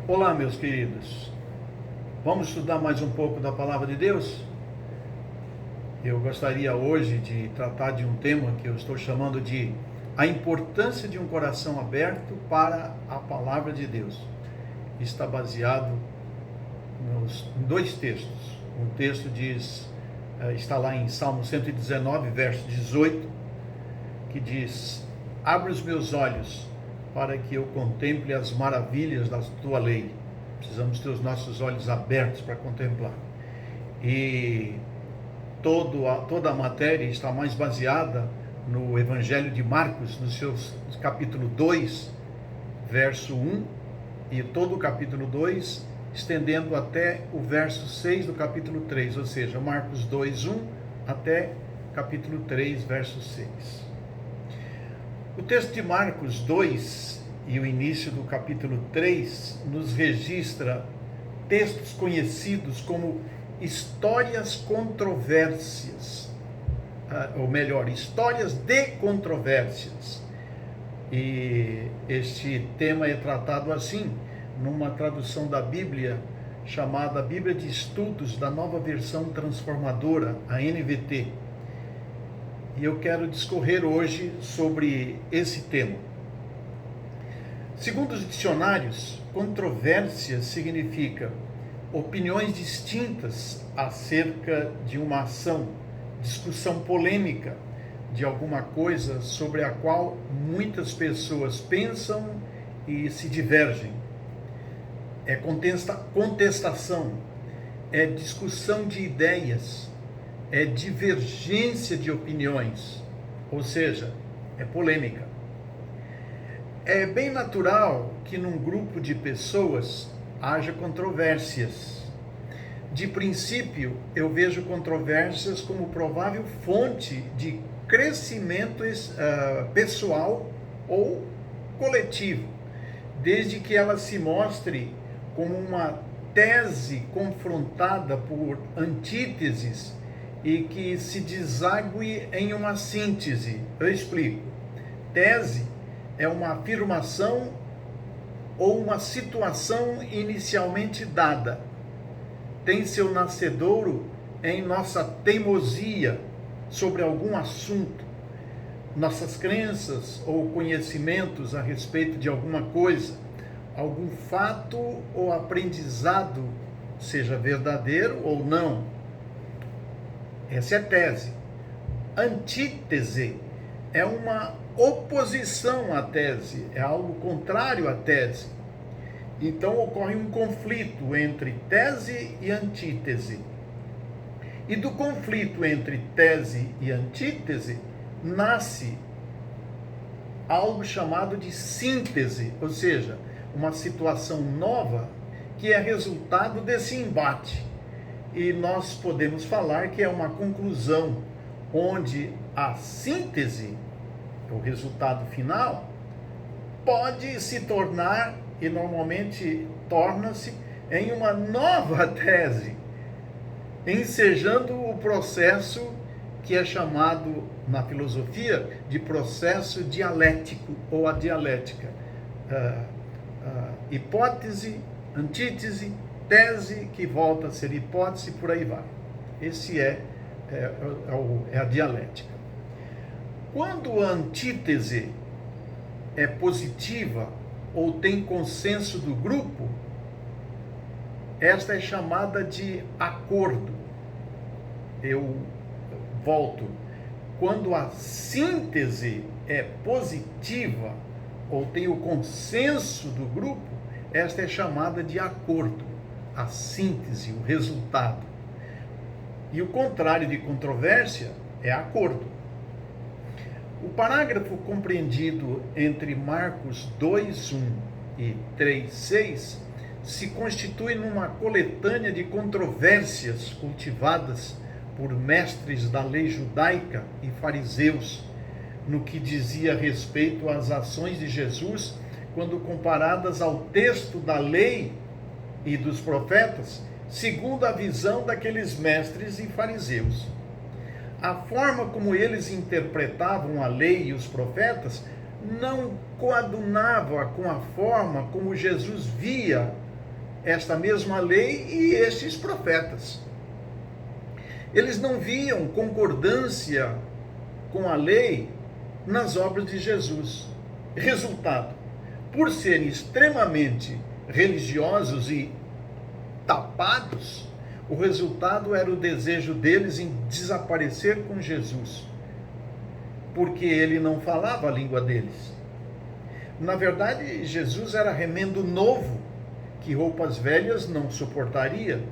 Olá, meus queridos. Vamos estudar mais um pouco da Palavra de Deus? Eu gostaria hoje de tratar de um tema que eu estou chamando de a importância de um coração aberto para a Palavra de Deus. Está baseado em dois textos. Um texto está lá em Salmo 119, verso 18, que diz: abre os meus olhos para que eu contemple as maravilhas da tua lei. Precisamos ter os nossos olhos abertos para contemplar. E toda a matéria está mais baseada no Evangelho de Marcos, no seu capítulo 2, verso 1, e todo o capítulo 2, estendendo até o verso 6 do capítulo 3, ou seja, Marcos 2, 1 até capítulo 3, verso 6. O texto de Marcos 2 e o início do capítulo 3 nos registra textos conhecidos como histórias controvérsias, ou melhor, histórias de controvérsias. E este tema é tratado assim, numa tradução da Bíblia, chamada Bíblia de Estudos da Nova Versão Transformadora, a NVT. E eu quero discorrer hoje sobre esse tema. Segundo os dicionários, controvérsia significa opiniões distintas acerca de uma ação, discussão polêmica de alguma coisa sobre a qual muitas pessoas pensam e se divergem. É contestação, é discussão de ideias, é divergência de opiniões, ou seja, é polêmica. É bem natural que num grupo de pessoas haja controvérsias. De princípio, eu vejo controvérsias como provável fonte de crescimento pessoal ou coletivo, desde que ela se mostre como uma tese confrontada por antíteses e que se desague em uma síntese. Eu explico. Tese é uma afirmação ou uma situação inicialmente dada. Tem seu nascedouro em nossa teimosia sobre algum assunto, nossas crenças ou conhecimentos a respeito de alguma coisa, algum fato ou aprendizado, seja verdadeiro ou não. Essa é tese. Antítese é uma oposição à tese, é algo contrário à tese. Então ocorre um conflito entre tese e antítese. E do conflito entre tese e antítese nasce algo chamado de síntese, ou seja, uma situação nova que é resultado desse embate. E nós podemos falar que é uma conclusão onde a síntese, o resultado final, pode se tornar, e normalmente torna-se, em uma nova tese, ensejando o processo que é chamado na filosofia de processo dialético ou a dialética. Hipótese, antítese, tese que volta a ser hipótese, por aí vai. Esse é a dialética. Quando a antítese é positiva ou tem consenso do grupo, esta é chamada de acordo. Eu volto. Quando a síntese é positiva ou tem o consenso do grupo, esta é chamada de acordo. A síntese, o resultado. E o contrário de controvérsia é acordo. O parágrafo compreendido entre Marcos 2:1 e 3:6 se constitui numa coletânea de controvérsias cultivadas por mestres da lei judaica e fariseus, no que dizia respeito às ações de Jesus, quando comparadas ao texto da lei e dos profetas, segundo a visão daqueles mestres e fariseus. A forma como eles interpretavam a lei e os profetas não coadunava com a forma como Jesus via esta mesma lei e estes profetas. Eles não viam concordância com a lei nas obras de Jesus. Resultado, por serem extremamente religiosos e tapados, o resultado era o desejo deles em desaparecer com Jesus, porque ele não falava a língua deles. Na verdade, Jesus era remendo novo, que roupas velhas não suportaria,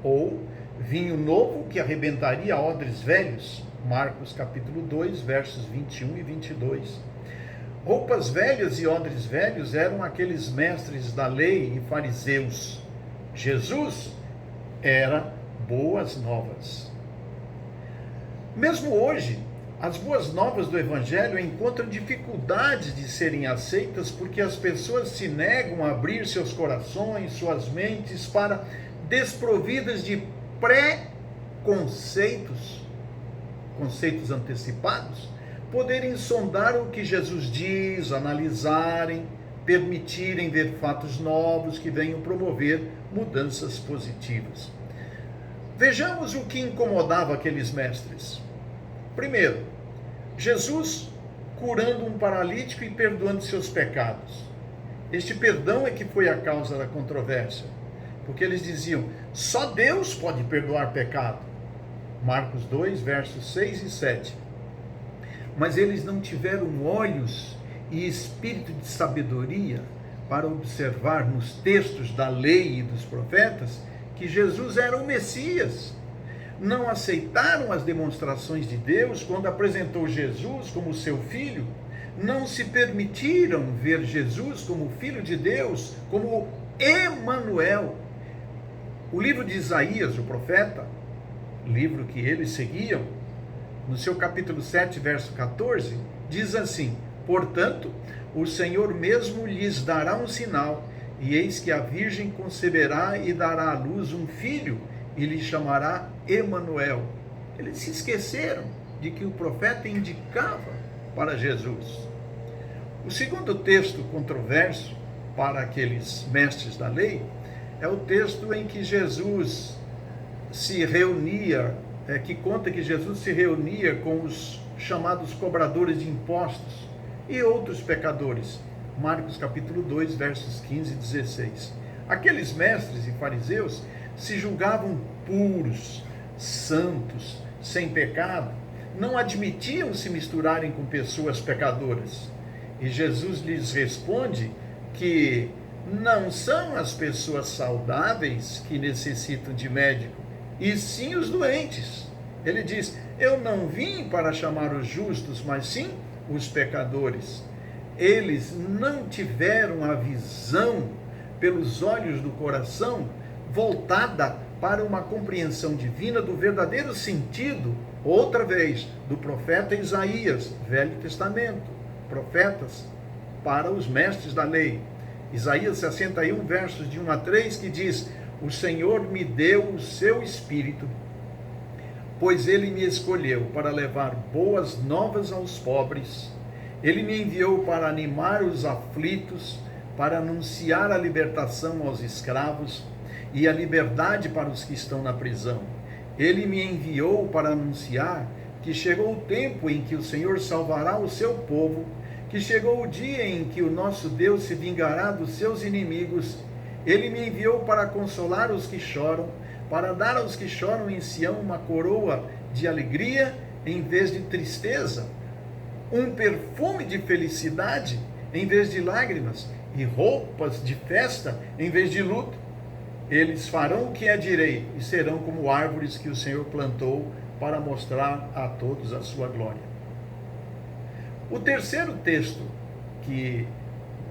ou vinho novo que arrebentaria odres velhos. Marcos capítulo 2, versos 21 e 22. Roupas velhas e odres velhos eram aqueles mestres da lei e fariseus. Jesus era boas novas. Mesmo hoje, as boas novas do Evangelho encontram dificuldades de serem aceitas porque as pessoas se negam a abrir seus corações, suas mentes para, desprovidas de conceitos antecipados, poderem sondar o que Jesus diz, analisarem, permitirem ver fatos novos que venham promover mudanças positivas. Vejamos o que incomodava aqueles mestres. Primeiro, Jesus curando um paralítico e perdoando seus pecados. Este perdão é que foi a causa da controvérsia, porque eles diziam, só Deus pode perdoar pecado. Marcos 2, versos 6 e 7. Mas eles não tiveram olhos e espírito de sabedoria para observar nos textos da lei e dos profetas que Jesus era o Messias. Não aceitaram as demonstrações de Deus quando apresentou Jesus como seu filho. Não se permitiram ver Jesus como Filho de Deus, como Emanuel. O livro de Isaías, o profeta, livro que eles seguiam, no seu capítulo 7, verso 14, diz assim: portanto, o Senhor mesmo lhes dará um sinal, e eis que a virgem conceberá e dará à luz um filho, e lhe chamará Emanuel. Eles se esqueceram de que o profeta indicava para Jesus. O segundo texto controverso para aqueles mestres da lei é o texto em que Jesus se reunia, que conta que Jesus se reunia com os chamados cobradores de impostos e outros pecadores. Marcos capítulo 2, versos 15 e 16. Aqueles mestres e fariseus se julgavam puros, santos, sem pecado, não admitiam se misturarem com pessoas pecadoras. E Jesus lhes responde que não são as pessoas saudáveis que necessitam de médico, e sim os doentes. Ele diz, eu não vim para chamar os justos, mas sim os pecadores. Eles não tiveram a visão pelos olhos do coração voltada para uma compreensão divina do verdadeiro sentido, outra vez, do profeta Isaías, Velho Testamento, profetas para os mestres da lei. Isaías 61, versos de 1 a 3, que diz, o Senhor me deu o seu Espírito, pois ele me escolheu para levar boas novas aos pobres. Ele me enviou para animar os aflitos, para anunciar a libertação aos escravos e a liberdade para os que estão na prisão. Ele me enviou para anunciar que chegou o tempo em que o Senhor salvará o seu povo, que chegou o dia em que o nosso Deus se vingará dos seus inimigos. Ele me enviou para consolar os que choram, para dar aos que choram em Sião uma coroa de alegria em vez de tristeza, um perfume de felicidade em vez de lágrimas, e roupas de festa em vez de luto. Eles farão o que é direito e serão como árvores que o Senhor plantou para mostrar a todos a sua glória. O terceiro texto que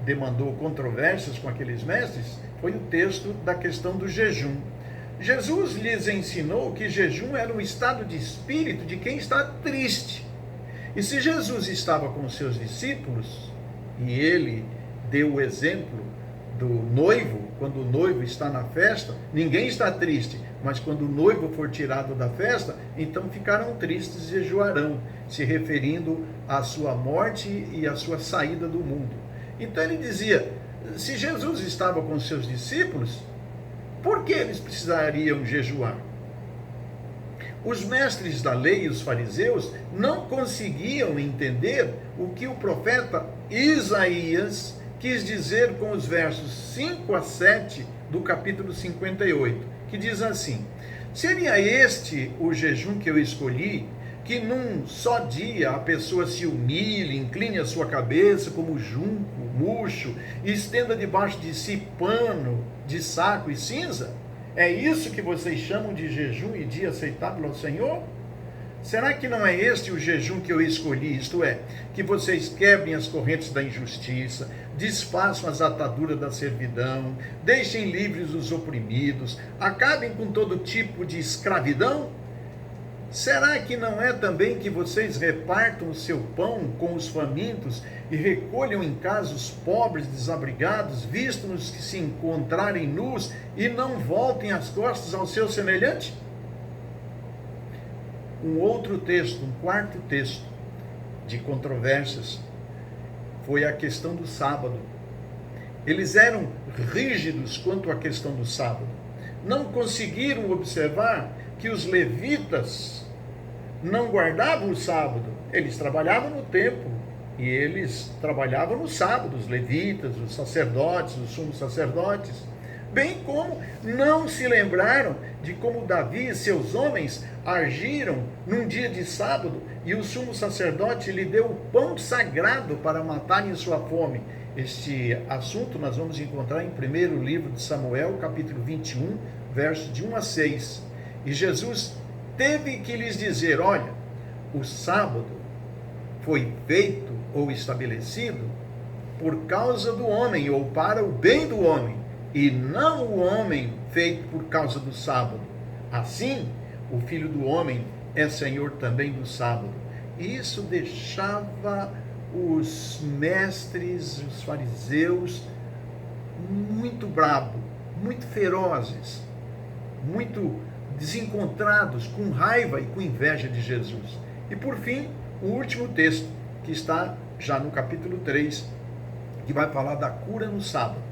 demandou controvérsias com aqueles mestres foi o texto da questão do jejum. Jesus lhes ensinou que jejum era um estado de espírito de quem está triste. E se Jesus estava com os seus discípulos, e ele deu o exemplo do noivo, quando o noivo está na festa, ninguém está triste, mas quando o noivo for tirado da festa, então ficarão tristes e jejuarão, se referindo à sua morte e à sua saída do mundo. Então ele dizia, se Jesus estava com os seus discípulos, Por que eles precisariam jejuar? Os mestres da lei e os fariseus não conseguiam entender o que o profeta Isaías quis dizer com os versos 5 a 7 do capítulo 58, que diz assim: seria este o jejum que eu escolhi, que num só dia a pessoa se humilhe, incline a sua cabeça como junco, murcho, e estenda debaixo de si pano de saco e cinza? É isso que vocês chamam de jejum e dia aceitável ao Senhor? Será que não é este o jejum que eu escolhi? Isto é, que vocês quebrem as correntes da injustiça, desfaçam as ataduras da servidão, deixem livres os oprimidos, acabem com todo tipo de escravidão? Será que não é também que vocês repartam o seu pão com os famintos e recolham em casa os pobres desabrigados, vistos que se encontrarem nus, e não voltem as costas ao seu semelhante? Um outro texto, um quarto texto de controvérsias, foi a questão do sábado. Eles eram rígidos quanto à questão do sábado. Não conseguiram observar que os levitas não guardavam o sábado. Eles trabalhavam no templo e eles trabalhavam no sábado, os levitas, os sacerdotes, os sumos sacerdotes. Bem como não se lembraram de como Davi e seus homens agiram num dia de sábado e o sumo sacerdote lhe deu o pão sagrado para matarem sua fome. Este assunto nós vamos encontrar em primeiro livro de Samuel, capítulo 21, versos de 1 a 6. E Jesus teve que lhes dizer: olha, o sábado foi feito ou estabelecido por causa do homem, ou para o bem do homem, e não o homem feito por causa do sábado. Assim, o Filho do Homem é Senhor também do sábado. E isso deixava os mestres, os fariseus, muito bravos, muito ferozes, muito desencontrados, com raiva e com inveja de Jesus. E por fim, o último texto, que está já no capítulo 3, que vai falar da cura no sábado,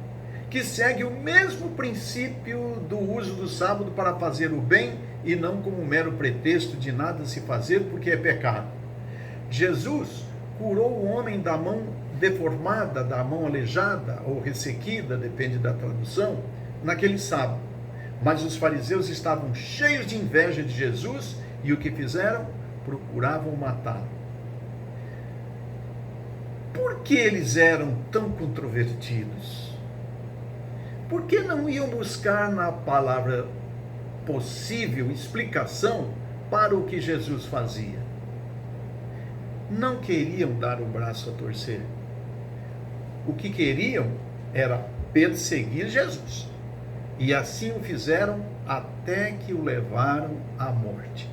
que segue o mesmo princípio do uso do sábado para fazer o bem e não como um mero pretexto de nada se fazer porque é pecado. Jesus curou o homem da mão deformada, da mão aleijada ou ressequida, depende da tradução, naquele sábado. Mas os fariseus estavam cheios de inveja de Jesus e o que fizeram? Procuravam matá-lo. Por que eles eram tão controvertidos? Por que não iam buscar na palavra possível explicação para o que Jesus fazia? Não queriam dar o braço a torcer. O que queriam era perseguir Jesus. E assim o fizeram até que o levaram à morte.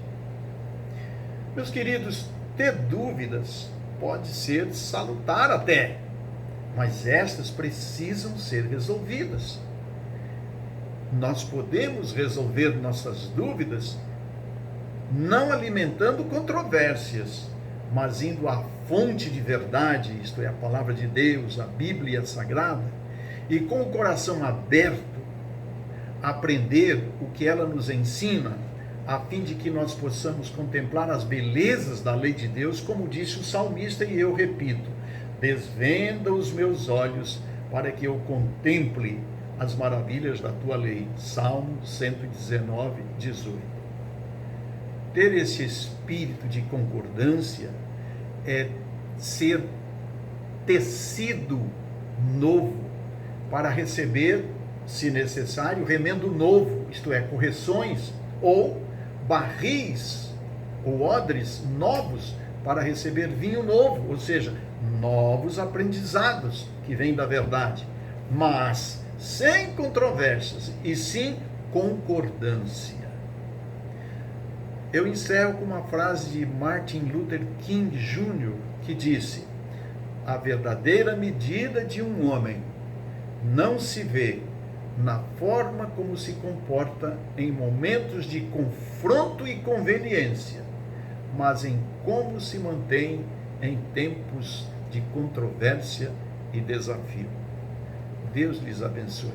Meus queridos, ter dúvidas pode ser salutar até, mas estas precisam ser resolvidas. Nós podemos resolver nossas dúvidas não alimentando controvérsias, mas indo à fonte de verdade, isto é, a palavra de Deus, a Bíblia Sagrada, e com o coração aberto, aprender o que ela nos ensina, a fim de que nós possamos contemplar as belezas da lei de Deus, como disse o salmista, e eu repito: desvenda os meus olhos para que eu contemple as maravilhas da tua lei. Salmo 119, 18. Ter esse espírito de concordância é ser tecido novo para receber, se necessário, remendo novo, isto é, correções, ou barris ou odres novos para receber vinho novo, ou seja, novos aprendizados que vêm da verdade, mas sem controvérsias e sim concordância. Eu encerro com uma frase de Martin Luther King Jr., que disse: a verdadeira medida de um homem não se vê na forma como se comporta em momentos de confronto e conveniência, mas em como se mantém em tempos de controvérsia e desafio. Deus lhes abençoe.